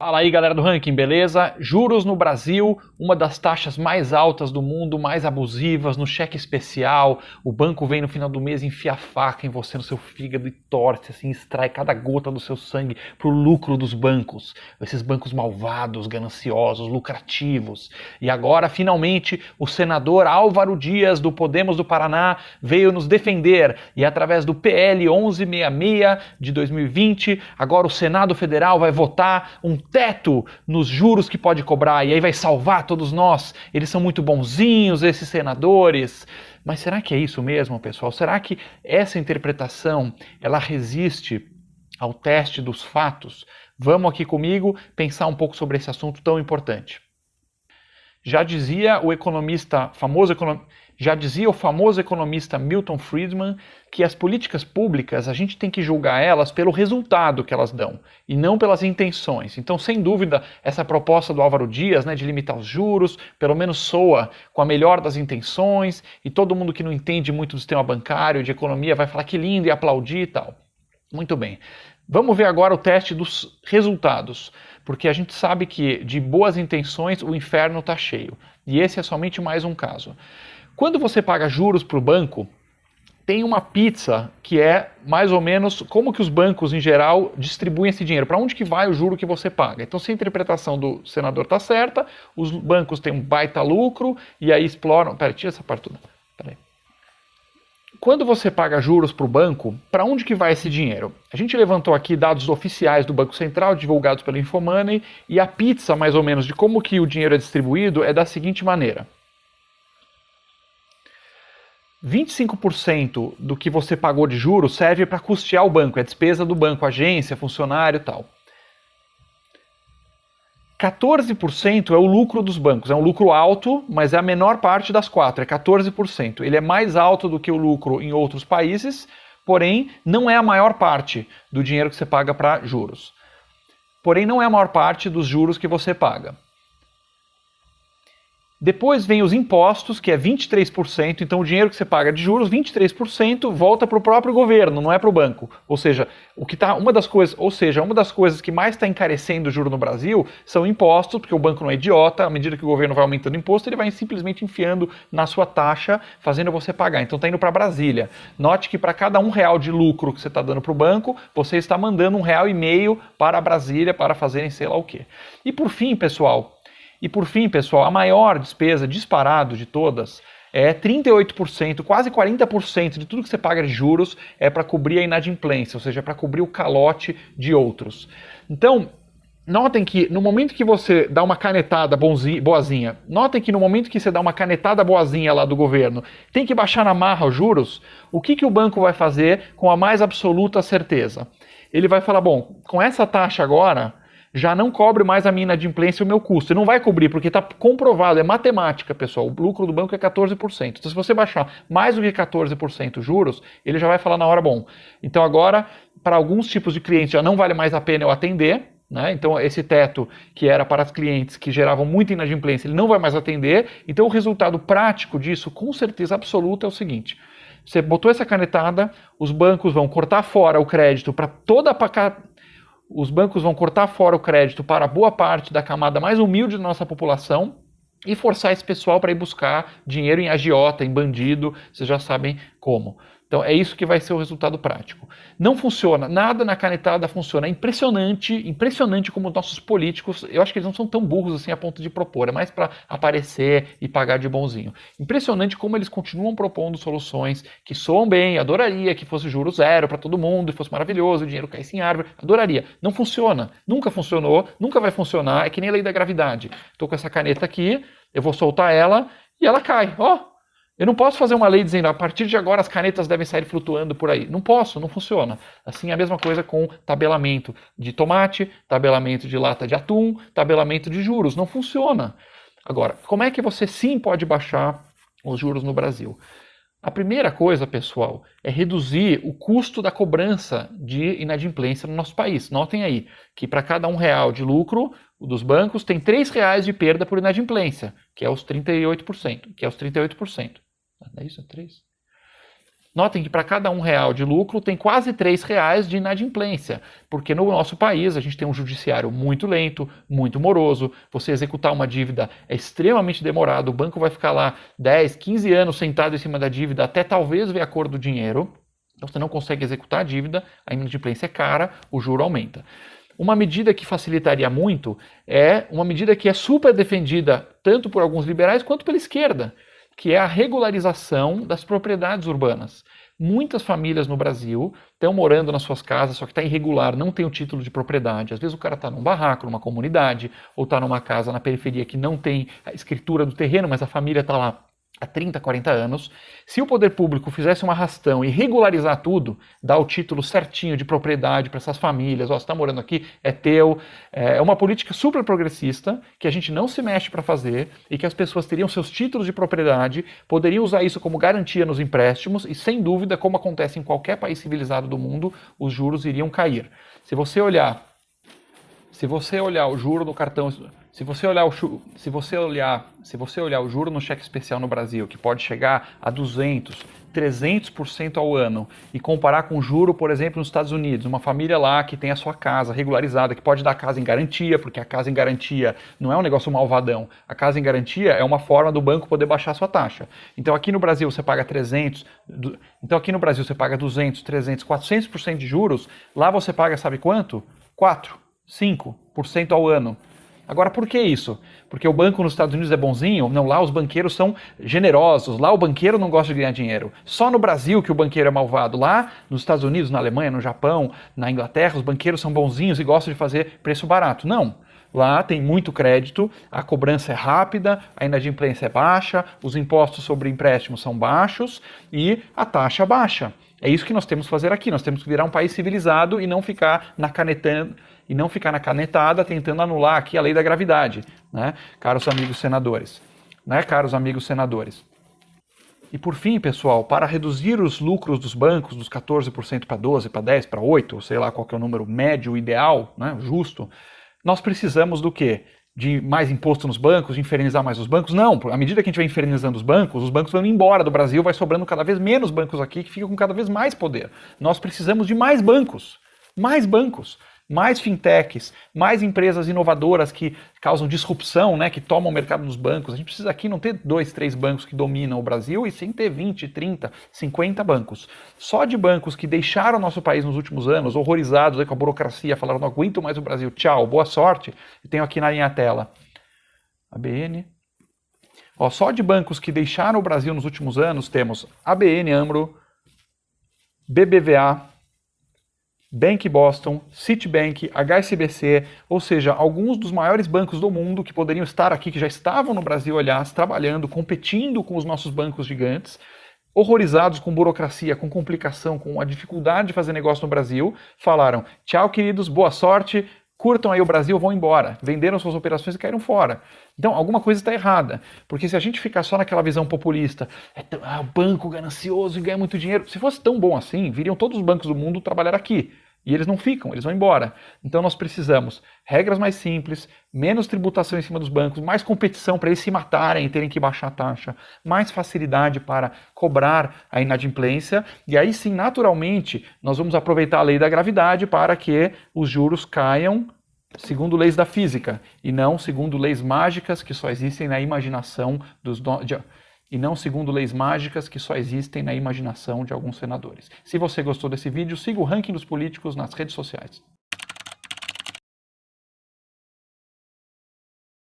Fala aí, galera do Ranking, beleza? Juros no Brasil, uma das taxas mais altas do mundo, mais abusivas, no cheque especial. O banco vem no final do mês, enfia a faca em você, no seu fígado e torce, assim, extrai cada gota do seu sangue pro lucro dos bancos. Esses bancos malvados, gananciosos, lucrativos. E agora, finalmente, o senador Álvaro Dias, do Podemos do Paraná, veio nos defender. E através do PL 1166 de 2020, agora o Senado Federal vai votar um teto nos juros que pode cobrar, e aí vai salvar todos nós. Eles são muito bonzinhos, esses senadores. Mas será que é isso mesmo, pessoal? Será que essa interpretação, ela resiste ao teste dos fatos? Vamos aqui comigo pensar um pouco sobre esse assunto tão importante. Já dizia o famoso economista Milton Friedman que as políticas públicas a gente tem que julgar elas pelo resultado que elas dão e não pelas intenções. Então, sem dúvida, essa proposta do Álvaro Dias, de limitar os juros, pelo menos soa com a melhor das intenções, e todo mundo que não entende muito do sistema bancário, de economia, vai falar que lindo e aplaudir e tal. Muito bem. Vamos ver agora o teste dos resultados, porque a gente sabe que de boas intenções o inferno está cheio. E esse é somente mais um caso. Quando você paga juros para o banco, tem uma pizza que é mais ou menos como que os bancos em geral distribuem esse dinheiro, para onde que vai o juro que você paga. Então, se a interpretação do senador está certa, os bancos têm um baita lucro e aí exploram... Peraí, tira essa parte toda. Peraí. Quando você paga juros para o banco, para onde que vai esse dinheiro? A gente levantou aqui dados oficiais do Banco Central, divulgados pela Infomoney, e a pizza, mais ou menos, de como que o dinheiro é distribuído é da seguinte maneira. 25% do que você pagou de juros serve para custear o banco, é despesa do banco, agência, funcionário e tal. 14% é o lucro dos bancos, é um lucro alto, mas é a menor parte das quatro, é 14%. Ele é mais alto do que o lucro em outros países, porém não é a maior parte do dinheiro que você paga para juros. Porém não é a maior parte dos juros que você paga. Depois vem os impostos, que é 23%, então o dinheiro que você paga de juros, 23% volta para o próprio governo, não é para o banco. Ou seja, uma das coisas que mais está encarecendo o juro no Brasil são impostos, porque o banco não é idiota, à medida que o governo vai aumentando o imposto, ele vai simplesmente enfiando na sua taxa, fazendo você pagar. Então está indo para Brasília. Note que para cada R$1 de lucro que você está dando para o banco, você está mandando R$1,50 para Brasília para fazerem sei lá o quê. E por fim, pessoal, a maior despesa disparado de todas é 38%, quase 40% de tudo que você paga de juros é para cobrir a inadimplência, ou seja, para cobrir o calote de outros. Então, notem que no momento que você dá uma canetada boazinha, lá do governo, tem que baixar na marra os juros, o que o banco vai fazer com a mais absoluta certeza? Ele vai falar, bom, com essa taxa agora... já não cobre mais a minha inadimplência e o meu custo. Ele não vai cobrir, porque está comprovado, é matemática, pessoal. O lucro do banco é 14%. Então, se você baixar mais do que 14% juros, ele já vai falar na hora, bom, então agora, para alguns tipos de clientes, já não vale mais a pena eu atender, né? Então, esse teto que era para os clientes que geravam muita inadimplência, ele não vai mais atender. Então, o resultado prático disso, com certeza absoluta, é o seguinte. Você botou essa canetada, os bancos vão cortar fora o crédito para Os bancos vão cortar fora o crédito para boa parte da camada mais humilde da nossa população e forçar esse pessoal para ir buscar dinheiro em agiota, em bandido, vocês já sabem como. Então é isso que vai ser o resultado prático. Não funciona, nada na canetada funciona. É impressionante como os nossos políticos, eu acho que eles não são tão burros assim a ponto de propor, é mais para aparecer e pagar de bonzinho. Impressionante como eles continuam propondo soluções que soam bem, adoraria que fosse juro zero para todo mundo, e fosse maravilhoso, o dinheiro caísse em árvore, adoraria. Não funciona, nunca funcionou, nunca vai funcionar, é que nem a lei da gravidade. Estou com essa caneta aqui, eu vou soltar ela e ela cai, ó. Eu não posso fazer uma lei dizendo a partir de agora as canetas devem sair flutuando por aí. Não posso, não funciona. Assim é a mesma coisa com tabelamento de tomate, tabelamento de lata de atum, tabelamento de juros. Não funciona. Agora, como é que você sim pode baixar os juros no Brasil? A primeira coisa, pessoal, é reduzir o custo da cobrança de inadimplência no nosso país. Notem aí que para cada R$1 de lucro dos bancos tem R$3 de perda por inadimplência, que é os 38%. Não é isso? É 3? Notem que para cada R$ 1 de lucro tem quase R$ 3 de inadimplência, porque no nosso país a gente tem um judiciário muito lento, muito moroso, você executar uma dívida é extremamente demorado, o banco vai ficar lá 10, 15 anos sentado em cima da dívida até talvez ver a cor do dinheiro, então você não consegue executar a dívida, a inadimplência é cara, o juro aumenta. Uma medida que facilitaria muito é uma medida que é super defendida tanto por alguns liberais quanto pela esquerda, que é a regularização das propriedades urbanas. Muitas famílias no Brasil estão morando nas suas casas, só que está irregular, não tem o título de propriedade. Às vezes o cara está num barraco, numa comunidade, ou está numa casa na periferia que não tem a escritura do terreno, mas a família está lá há 30, 40 anos. Se o poder público fizesse uma arrastão e regularizar tudo, dar o título certinho de propriedade para essas famílias, ó, você está morando aqui, é teu, é uma política super progressista que a gente não se mexe para fazer e que as pessoas teriam seus títulos de propriedade, poderiam usar isso como garantia nos empréstimos e, sem dúvida, como acontece em qualquer país civilizado do mundo, os juros iriam cair. Se você olhar o juro no cartão, se você olhar o juro no cheque especial no Brasil, que pode chegar a 200, 300% ao ano, e comparar com o juro, por exemplo, nos Estados Unidos, uma família lá que tem a sua casa regularizada, que pode dar a casa em garantia, porque a casa em garantia não é um negócio malvadão. A casa em garantia é uma forma do banco poder baixar a sua taxa. Então aqui no Brasil você paga 200, 300, 400% de juros, lá você paga sabe quanto? 4, 5% ao ano. Agora, por que isso? Porque o banco nos Estados Unidos é bonzinho? Não, lá os banqueiros são generosos, lá o banqueiro não gosta de ganhar dinheiro. Só no Brasil que o banqueiro é malvado. Lá nos Estados Unidos, na Alemanha, no Japão, na Inglaterra, os banqueiros são bonzinhos e gostam de fazer preço barato. Não. Lá tem muito crédito, a cobrança é rápida, a inadimplência é baixa, os impostos sobre empréstimos são baixos e a taxa baixa. É isso que nós temos que fazer aqui. Nós temos que virar um país civilizado e não ficar na canetada tentando anular aqui a lei da gravidade, né, caros amigos senadores. E por fim, pessoal, para reduzir os lucros dos bancos dos 14% para 12%, para 10%, para 8%, sei lá qual que é o número médio ideal, né, justo, nós precisamos do quê? De mais imposto nos bancos, de infernizar mais os bancos? Não, à medida que a gente vai infernizando os bancos vão indo embora do Brasil, vai sobrando cada vez menos bancos aqui, que ficam com cada vez mais poder. Nós precisamos de mais bancos, mais fintechs, mais empresas inovadoras que causam disrupção, né, que tomam o mercado dos bancos. A gente precisa aqui não ter 2, 3 bancos que dominam o Brasil, e sim ter 20, 30, 50 bancos. Só de bancos que deixaram o nosso país nos últimos anos, horrorizados aí com a burocracia, falaram, não aguento mais o Brasil, tchau, boa sorte. Eu tenho aqui na minha tela ABN. Ó, só de bancos que deixaram o Brasil nos últimos anos, temos ABN AMRO, BBVA, Bank Boston, Citibank, HSBC, ou seja, alguns dos maiores bancos do mundo que poderiam estar aqui, que já estavam no Brasil, aliás, trabalhando, competindo com os nossos bancos gigantes, horrorizados com burocracia, com complicação, com a dificuldade de fazer negócio no Brasil, falaram, tchau queridos, boa sorte, curtam aí o Brasil, vão embora. Venderam suas operações e caíram fora. Então, alguma coisa está errada. Porque se a gente ficar só naquela visão populista, o banco ganancioso e ganha muito dinheiro, se fosse tão bom assim, viriam todos os bancos do mundo trabalhar aqui. E eles não ficam, eles vão embora. Então nós precisamos regras mais simples, menos tributação em cima dos bancos, mais competição para eles se matarem e terem que baixar a taxa, mais facilidade para cobrar a inadimplência, e aí sim, naturalmente, nós vamos aproveitar a lei da gravidade para que os juros caiam segundo leis da física, e não segundo leis mágicas que só existem na imaginação e não segundo leis mágicas que só existem na imaginação de alguns senadores. Se você gostou desse vídeo, siga o Ranking dos Políticos nas redes sociais.